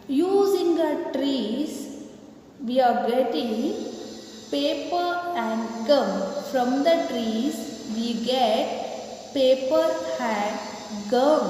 Using the trees, we are getting paper and gum. From the trees, we get paper and gum.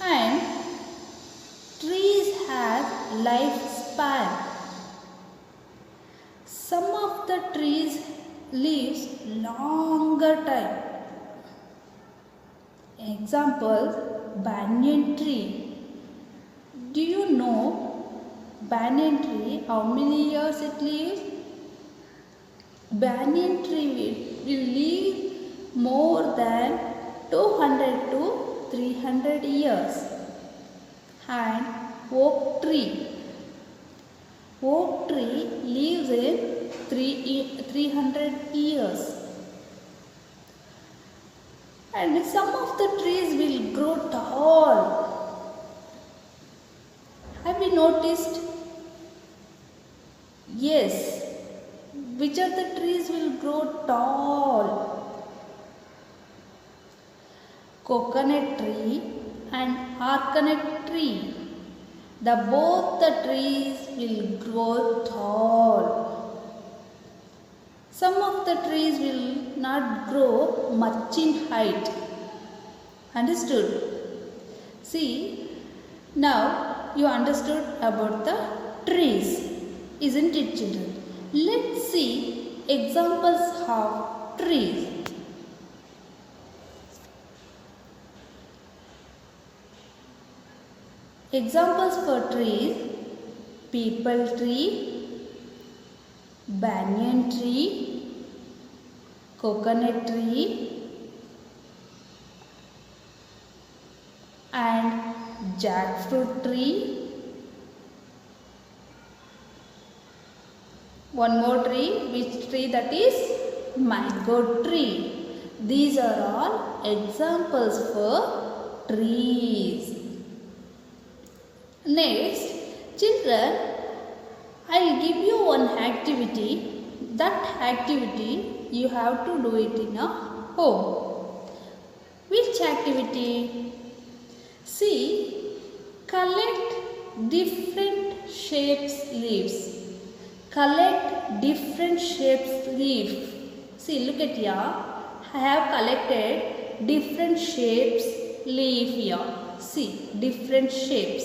And trees have lifespan. Some of the trees lives longer time. Example, banyan tree. Do you know banyan tree how many years it lives? Banyan tree will live more than 200 to 300 years. And oak tree. Oak tree lives in 300 years. And some of the trees will grow tall. Have you noticed? Yes. Which of the trees will grow tall? Coconut tree and arecanut tree. Both the trees will grow tall. Some of the trees will not grow much in height. Understood? See, now you understood about the trees, isn't it, children? Let's see examples of trees. Examples for trees: peepal tree, banyan tree, coconut tree, and jackfruit tree. One more tree, which tree that is? Mango tree. These are all examples for trees. Next, children, I will give you one activity. That activity you have to do it in a home. Which activity? See, collect different shapes leaves. Collect different shapes leaf. See, look at here. I have collected different shapes leaf here. See, different shapes.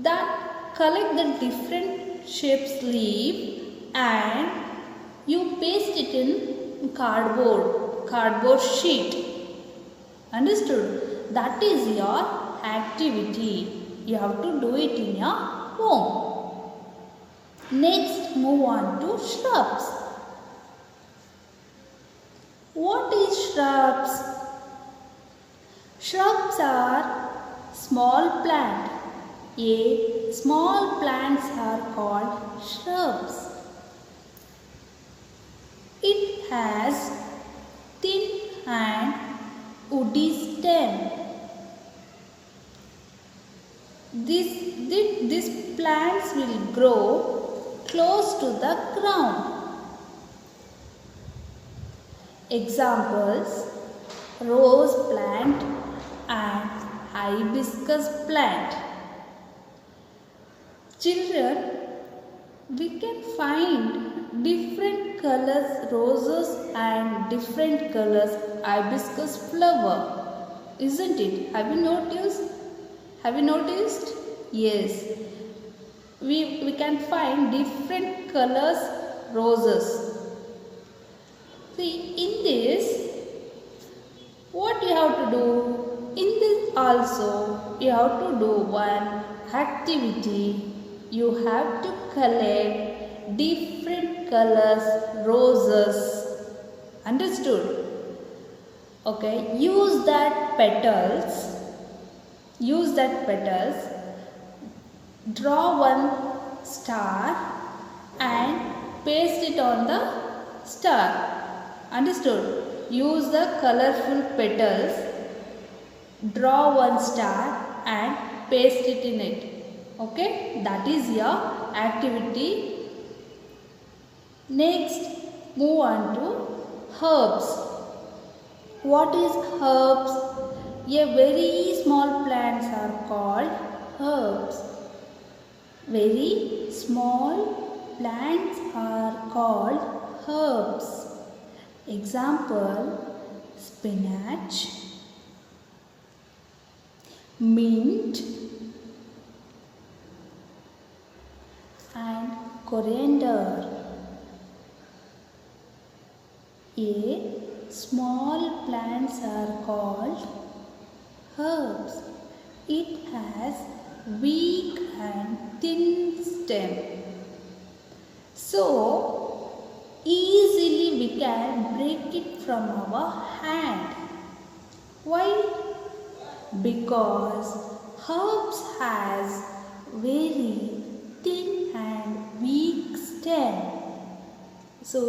That collect the different shapes leaf and you paste it in cardboard sheet. Understood? That is your activity. You have to do it in your home. Next, move on to shrubs. What is shrubs? Shrubs are small plant. Small plants are called shrubs. It has thin and woody stem. These plants will grow close to the ground. Examples: rose plant and hibiscus plant. Children, we can find different colors roses and different colors hibiscus flower, isn't it? Have you noticed? Yes. We can find different colors roses. See, in this, what you have to do? In this also, you have to do one activity. You have to collect different colors roses. Understood? Okay, use that petals. Draw one star and paste it on the star. Understood? Use the colorful petals. Draw one star and paste it in it. Okay, that is your activity. Next, move on to herbs. What is herbs? A very small plants are called herbs. Very small plants are called herbs. Example: spinach, mint, and coriander. Small plants are called herbs. It has weak and thin stem. So, easily we can break it from our hand. Why? Because herbs has very thin and weak stem. So,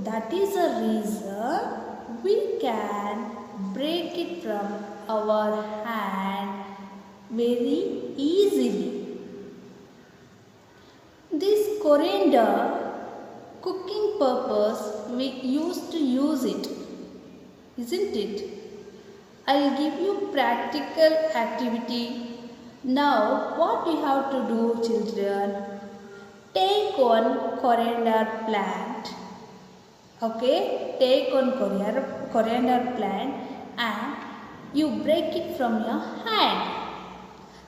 that is the reason we can break it from our hand very easily. This coriander, cooking purpose, we used to use it, isn't it? I'll give you practical activity. Now, what you have to do, children? Take one coriander plant. Okay, take one coriander plant and you break it from your hand.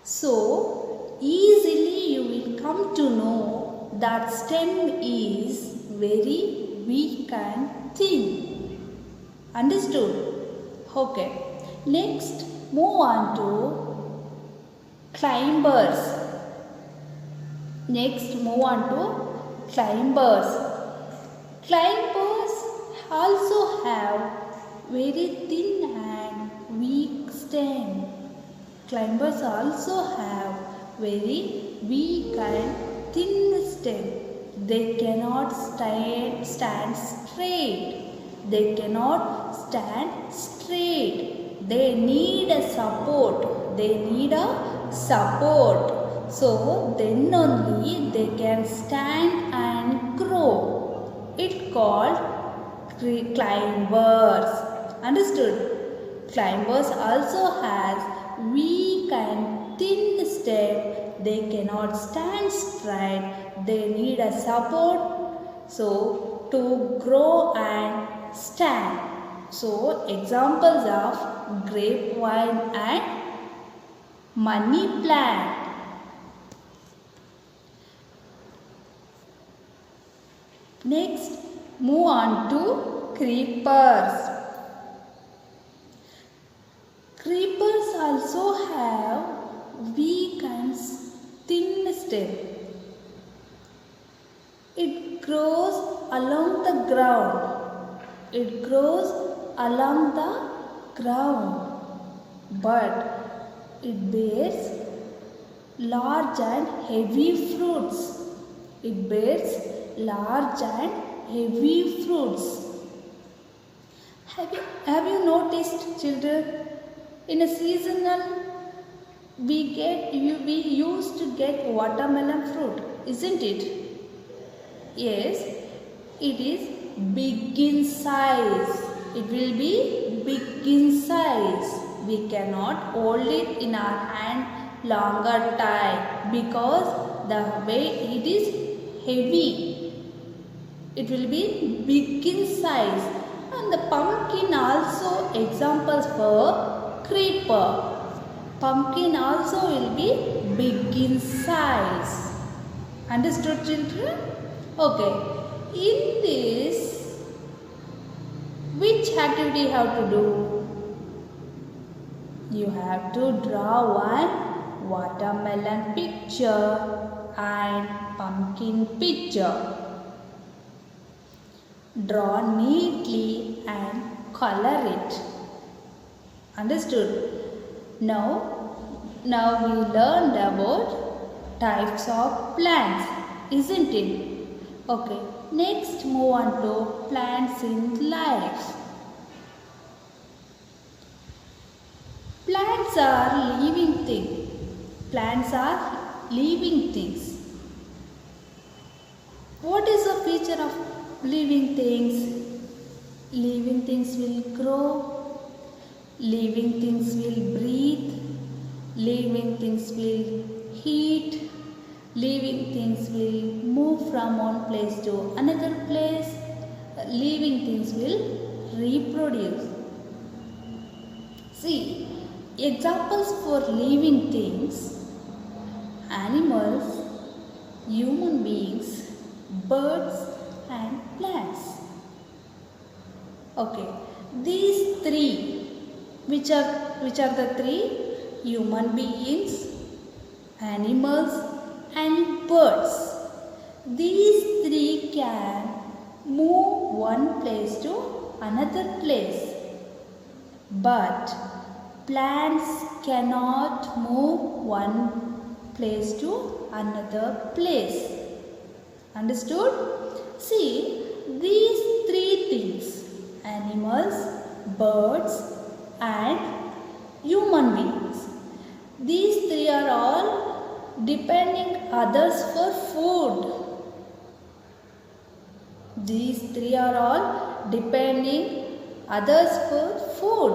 So, easily you will come to know that stem is very weak and thin. Understood? Okay. Next, move on to climbers. Climbers also have very thin and weak stem. Climbers also have very weak and thin stem. They cannot stand straight. They need a support. So then only they can stand and grow. It called climbers. Understood? Climbers also has weak and thin stem. They cannot stand straight. They need a support so to grow and stand. So examples of grapevine and money plant. Next, move on to creepers. Creepers also have weak and thin stem. It grows along the ground. But it bears large and heavy fruits. Have you noticed, children? In a seasonal, we used to get watermelon fruit, isn't it? Yes, it is big in size. It will be big in size. We cannot hold it in our hand longer time because the way it is heavy. It will be big in size. And the pumpkin also examples for creeper. Pumpkin also will be big in size. Understood, children? Okay. In this, which activity you have to do? You have to draw one watermelon picture and pumpkin picture. Draw neatly and color it. Understood? Now we learned about types of plants, isn't it? Okay. Next, move on to plants in life. Plants are living things. What is the feature of living things? Living things will grow. living things will breathe, living things will heat, living things will move from one place to another place, living things will reproduce. See, examples for living things: animals, human beings, birds and plants. Okay, these three, which are the three? Human beings, animals and birds. These three can move one place to another place, but plants cannot move one place to another place. Understood? See, these three things: animals, birds and human beings. These three are all depending others for food. These three are all depending others for food.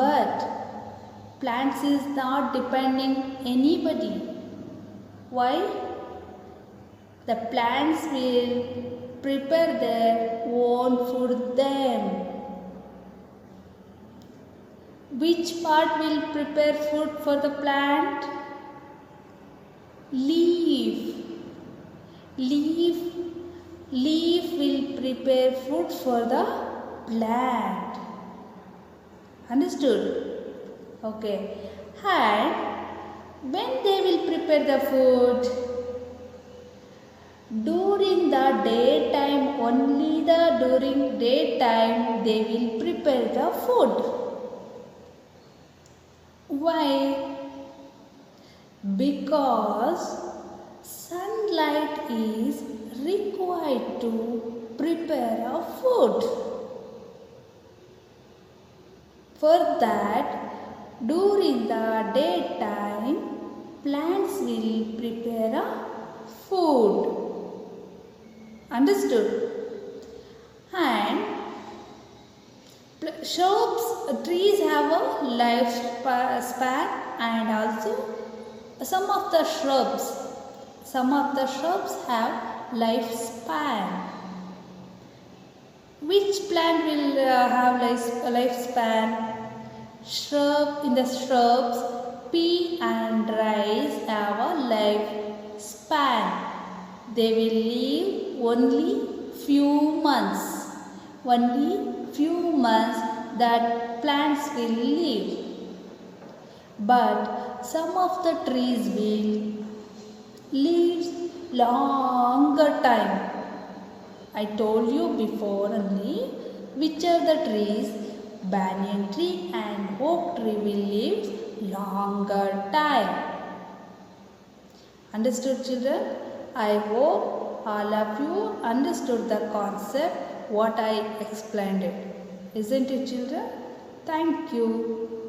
But plants is not depending anybody. Why? The plants will prepare their own food them. Which part will prepare food for the plant? Leaf. Leaf will prepare food for the plant. Understood? Okay. And when they will prepare the food? During the daytime, only during daytime they will prepare the food. Why? Because sunlight is required to prepare a food. For that, during the daytime, plants will prepare a food. Understood? And trees have a lifespan, and also some of the shrubs have lifespan. Which plant will have lifespan? In the shrubs, pea and rice have a lifespan. They will live only few months. Only few months that plants will live. But some of the trees will live longer time. I told you before only which are the trees. Banyan tree and oak tree will live longer time. Understood, children? I hope all of you understood the concept what I explained it. Isn't it, children? Thank you.